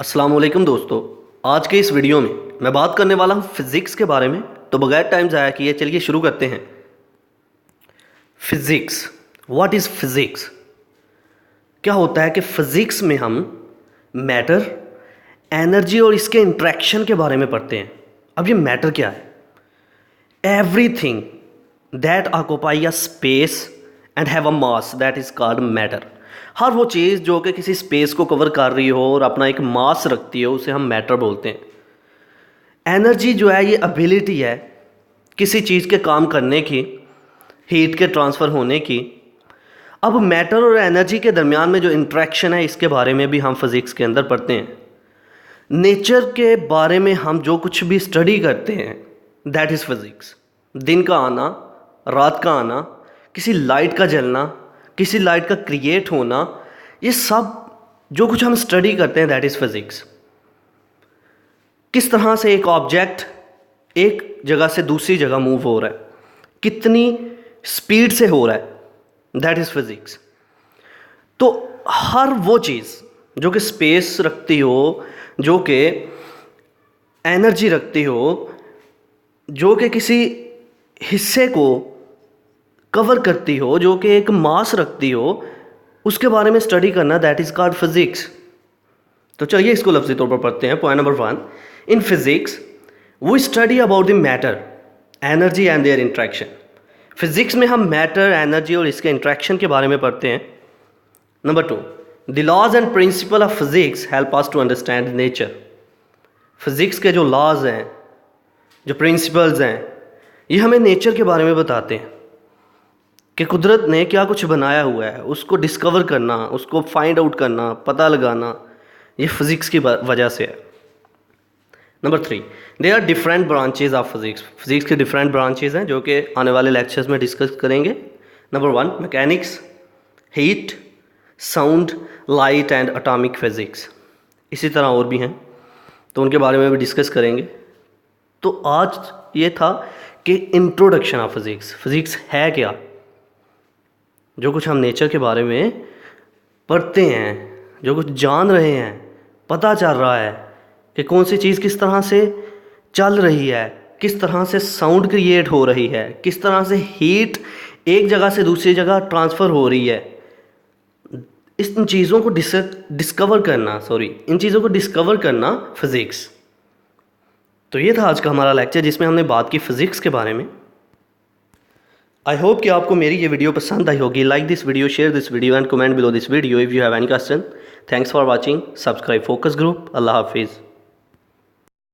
अस्सलाम वालेकुम दोस्तों। आज के इस वीडियो में मैं बात करने वाला हूँ फिज़िक्स के बारे में। तो बगैर टाइम ज़ाया किए चलिए शुरू करते हैं। Physics, what is physics? क्या होता है कि फ़िज़िक्स में हम मैटर, एनर्जी और इसके इंट्रैक्शन के बारे में पढ़ते हैं। अब ये मैटर क्या है? Everything that occupy a space and have a mass that is called matter. हर वो चीज़ जो कि किसी स्पेस को कवर कर रही हो और अपना एक मास रखती हो उसे हम मैटर बोलते हैं। एनर्जी जो है ये एबिलिटी है किसी चीज़ के काम करने की, हीट के ट्रांसफ़र होने की। अब मैटर और एनर्जी के दरमियान में जो इंट्रैक्शन है इसके बारे में भी हम फिज़िक्स के अंदर पढ़ते हैं। नेचर के बारे में हम जो कुछ भी स्टडी करते हैं दैट इज़ फिज़िक्स। दिन का आना, रात का आना, किसी लाइट का जलना, किसी लाइट का क्रिएट होना, ये सब जो कुछ हम स्टडी करते हैं दैट इज़ फिज़िक्स। किस तरह से एक ऑब्जेक्ट एक जगह से दूसरी जगह मूव हो रहा है, कितनी स्पीड से हो रहा है, दैट इज़ फिज़िक्स। तो हर वो चीज़ जो कि स्पेस रखती हो, जो कि एनर्जी रखती हो, जो कि किसी हिस्से को कवर करती हो, जो कि एक मास रखती हो, उसके बारे में स्टडी करना दैट इज़ कॉल्ड फिज़िक्स। तो चलिए इसको लफ्ज़ी तौर पर पढ़ते हैं। Point number 1, in physics we study about the matter, energy and their interaction. Physics में हम मैटर, एनर्जी और इसके इंट्रैक्शन के बारे में पढ़ते हैं। Number 2, the laws and principle of physics help us to understand nature. Physics के जो लॉज हैं, जो प्रिंसिपल्स हैं, ये हमें नेचर के बारे में बताते हैं कि कुदरत ने क्या कुछ बनाया हुआ है, उसको डिस्कवर करना, उसको फाइंड आउट करना, पता लगाना, ये फिज़िक्स की वजह से है। Number 3, there are different branches of physics. Physics के डिफरेंट ब्रांचेज हैं जो कि आने वाले लेक्चर्स में डिस्कस करेंगे। Number 1, mechanics, heat, sound, light and atomic physics. इसी तरह और भी हैं तो उनके बारे में भी डिस्कस करेंगे। तो आज ये था कि इंट्रोडक्शन ऑफ फिज़िक्स, फ़िज़िक्स है क्या, जो कुछ हम नेचर के बारे में पढ़ते हैं, जो कुछ जान रहे हैं, पता चल रहा है कि कौन सी चीज़ किस तरह से चल रही है, किस तरह से साउंड क्रिएट हो रही है, किस तरह से हीट एक जगह से दूसरी जगह ट्रांसफ़र हो रही है। इन चीज़ों को इन चीज़ों को डिस्कवर करना फिज़िक्स। तो ये था आज का हमारा लेक्चर जिसमें हमने बात की फ़िज़िक्स के बारे में। आई होप कि आपको मेरी ये वीडियो पसंद आई होगी। Like this video, share this video and comment below this video if you have any question. Thanks for watching. Subscribe Focus Group. अल्लाह हाफिज़।